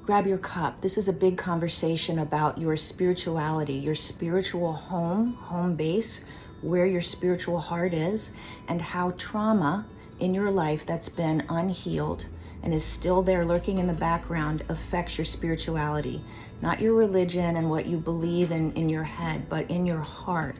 grab your cup. This is a big conversation about your spirituality, your spiritual home base, where your spiritual heart is, and how trauma in your life that's been unhealed and is still there lurking in the background affects your spirituality. Not your religion and what you believe in your head, but in your heart,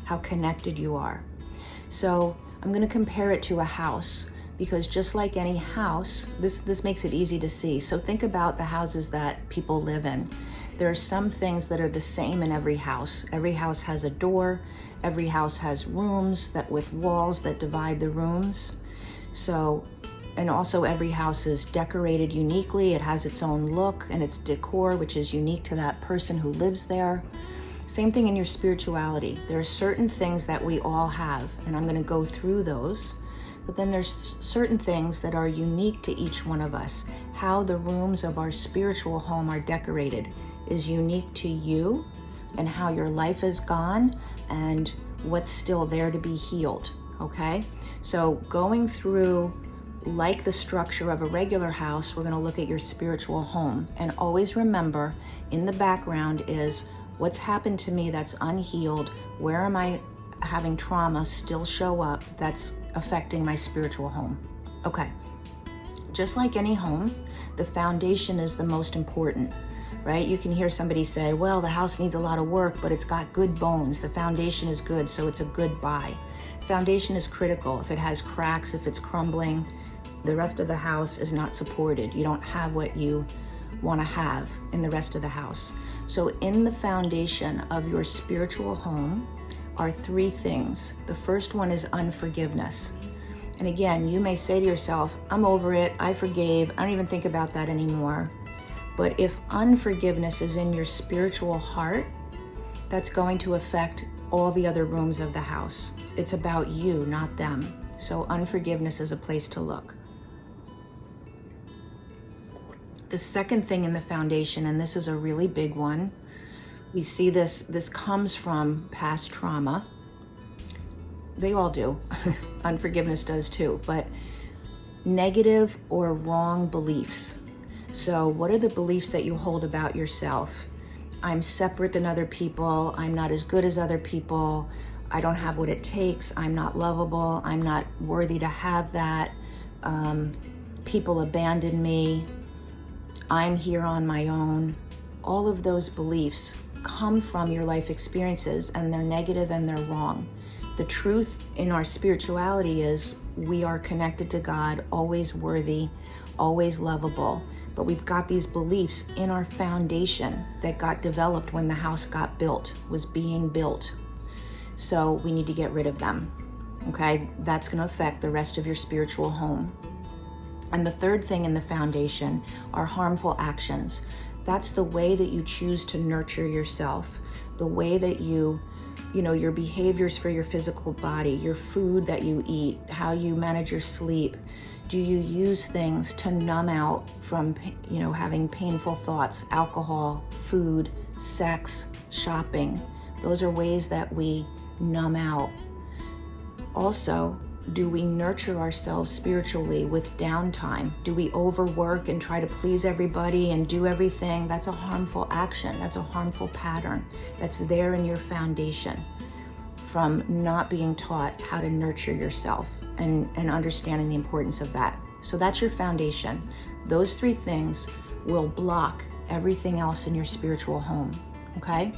how connected you are. So I'm going to compare it to a house, because just like any house, this makes it easy to see. So think about the houses that people live in. There are some things that are the same in every house. Every house has a door. Every house has rooms with walls that divide the rooms. So, and also every house is decorated uniquely. It has its own look and its decor, which is unique to that person who lives there. Same thing in your spirituality. There are certain things that we all have, and I'm going to go through those. But then there's certain things that are unique to each one of us. How the rooms of our spiritual home are decorated is unique to you, and how your life is gone and what's still there to be healed, okay? So going through like the structure of a regular house, we're going to look at your spiritual home. And always remember, in the background is what's happened to me that's unhealed. Where am I having trauma still show up that's affecting my spiritual home? Okay. Just like any home, the foundation is the most important, right? You can hear somebody say, well, the house needs a lot of work, but it's got good bones. The foundation is good, so it's a good buy. Foundation is critical. If it has cracks, if it's crumbling, the rest of the house is not supported. You don't have what you want to have in the rest of the house. So in the foundation of your spiritual home are three things. The first one is unforgiveness. And again, you may say to yourself, I'm over it, I forgave, I don't even think about that anymore. But if unforgiveness is in your spiritual heart, that's going to affect all the other rooms of the house. It's about you, not them. So unforgiveness is a place to look. The second thing in the foundation, and this is a really big one, we see this comes from past trauma. They all do. Unforgiveness does too, but negative or wrong beliefs. So what are the beliefs that you hold about yourself? I'm separate than other people. I'm not as good as other people. I don't have what it takes. I'm not lovable. I'm not worthy to have that. People abandon me. I'm here on my own. All of those beliefs come from your life experiences, and they're negative and they're wrong. The truth in our spirituality is we are connected to God, always worthy, always lovable. But we've got these beliefs in our foundation that got developed when the house got built, was being built. So we need to get rid of them, okay? That's going to affect the rest of your spiritual home. And the third thing in the foundation are harmful actions. That's the way that you choose to nurture yourself, the way that you know, your behaviors for your physical body, your food that you eat, how you manage your sleep. Do you use things to numb out from, having painful thoughts? Alcohol, food, sex, shopping. Those are ways that we numb out. Also, do we nurture ourselves spiritually with downtime? Do we overwork and try to please everybody and do everything? That's a harmful action. That's a harmful pattern that's there in your foundation from not being taught how to nurture yourself and understanding the importance of that. So that's your foundation. Those three things will block everything else in your spiritual home, okay?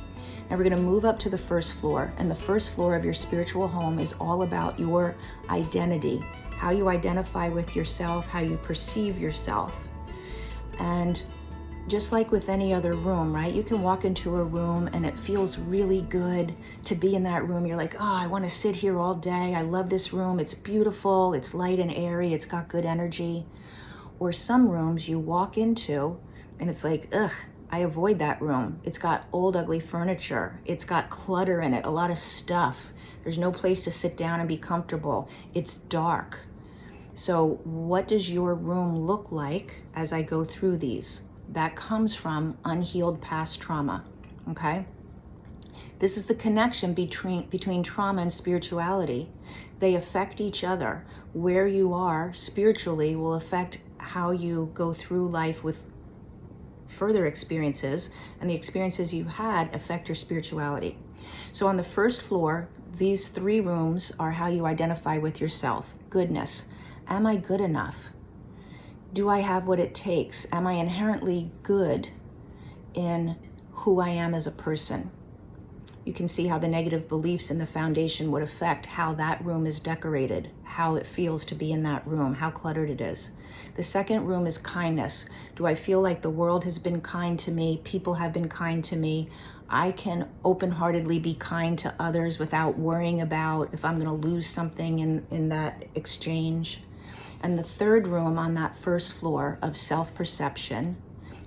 Now we're going to move up to the first floor, and the first floor of your spiritual home is all about your identity, how you identify with yourself, how you perceive yourself. And just like with any other room, right? You can walk into a room and it feels really good to be in that room. You're like, oh, I want to sit here all day. I love this room. It's beautiful. It's light and airy. It's got good energy. Or some rooms you walk into and it's like, ugh, I avoid that room. It's got old, ugly furniture. It's got clutter in it, a lot of stuff. There's no place to sit down and be comfortable. It's dark. So what does your room look like as I go through these? That comes from unhealed past trauma, okay? This is the connection between trauma and spirituality. They affect each other. Where you are spiritually will affect how you go through life with further experiences, and the experiences you had affect your spirituality. So on the first floor, these 3 rooms are how you identify with yourself. Goodness. Am I good enough? Do I have what it takes? Am I inherently good in who I am as a person? You can see how the negative beliefs in the foundation would affect how that room is decorated, how it feels to be in that room, how cluttered it is. The second room is kindness. Do I feel like the world has been kind to me? People have been kind to me. I can open-heartedly be kind to others without worrying about if I'm going to lose something in that exchange. And the third room on that first floor of self-perception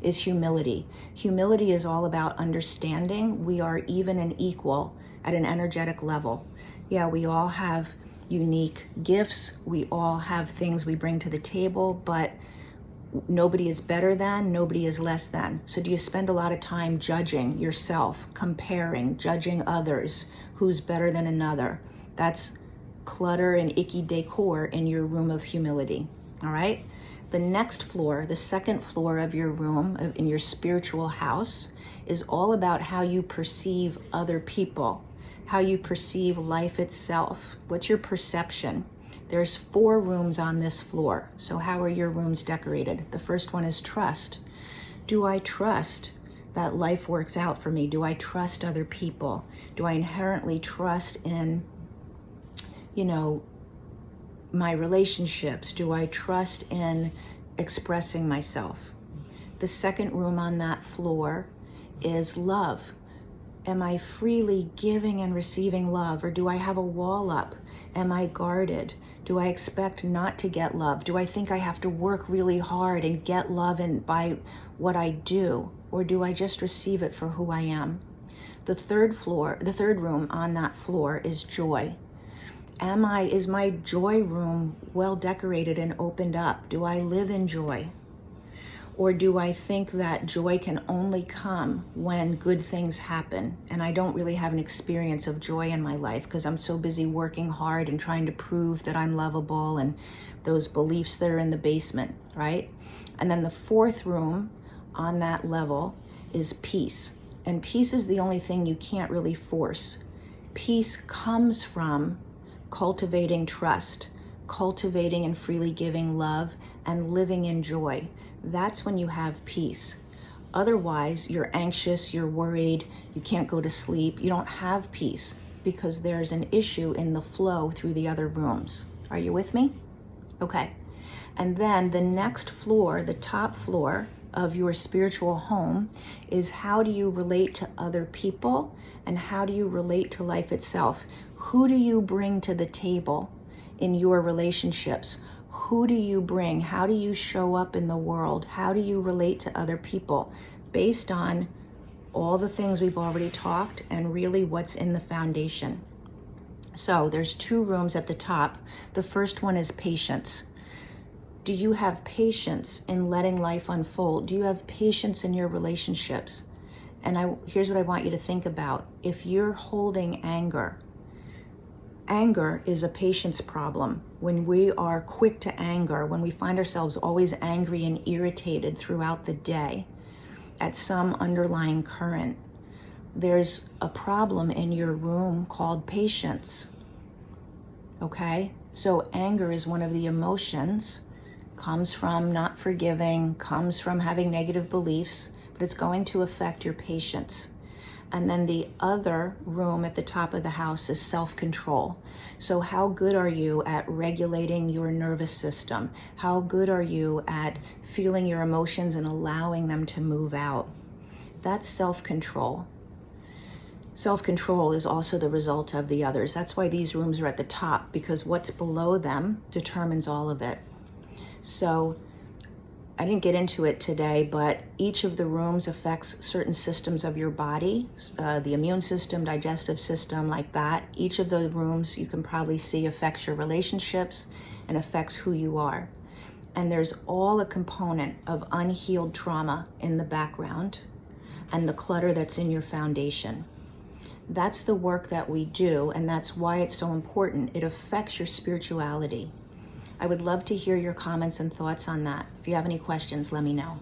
is humility. Humility is all about understanding we are even and equal at an energetic level. Yeah, we all have unique gifts. We all have things we bring to the table, but nobody is better than, nobody is less than. So do you spend a lot of time judging yourself, comparing, judging others, who's better than another? That's clutter and icky decor in your room of humility, all right? The next floor, the second floor of your room, in your spiritual house, is all about how you perceive other people, how you perceive life itself. What's your perception? There's 4 rooms on this floor. So how are your rooms decorated? The first one is trust. Do I trust that life works out for me? Do I trust other people? Do I inherently trust in, my relationships? Do I trust in expressing myself? The second room on that floor is love. Am I freely giving and receiving love, or do I have a wall up? Am I guarded? Do I expect not to get love? Do I think I have to work really hard and get love by what I do, or do I just receive it for who I am? The third room on that floor is joy. Is my joy room well decorated and opened up? Do I live in joy? Or do I think that joy can only come when good things happen? And I don't really have an experience of joy in my life because I'm so busy working hard and trying to prove that I'm lovable and those beliefs that are in the basement, right? And then the fourth room on that level is peace. And peace is the only thing you can't really force. Peace comes from cultivating trust, cultivating and freely giving love, and living in joy. That's when you have peace. Otherwise, you're anxious, you're worried, you can't go to sleep, you don't have peace because there's an issue in the flow through the other rooms. Are you with me? Okay. And then the next floor, the top floor of your spiritual home, is how do you relate to other people and how do you relate to life itself? Who do you bring to the table in your relationships? Who do you bring? How do you show up in the world? How do you relate to other people? Based on all the things we've already talked and really what's in the foundation. So there's 2 rooms at the top. The first one is patience. Do you have patience in letting life unfold? Do you have patience in your relationships? And here's what I want you to think about. If you're holding anger is a patience problem. When we are quick to anger, when we find ourselves always angry and irritated throughout the day at some underlying current, there's a problem in your room called patience. Okay? So anger is one of the emotions, comes from not forgiving, comes from having negative beliefs, but it's going to affect your patience. And then the other room at the top of the house is self-control. So how good are you at regulating your nervous system? How good are you at feeling your emotions and allowing them to move out? That's self-control. Self-control is also the result of the others. That's why these rooms are at the top, because what's below them determines all of it. So I didn't get into it today, but each of the rooms affects certain systems of your body, the immune system, digestive system, like that. Each of the rooms you can probably see affects your relationships and affects who you are. And there's all a component of unhealed trauma in the background and the clutter that's in your foundation. That's the work that we do, and that's why it's so important. It affects your spirituality. I would love to hear your comments and thoughts on that. If you have any questions, let me know.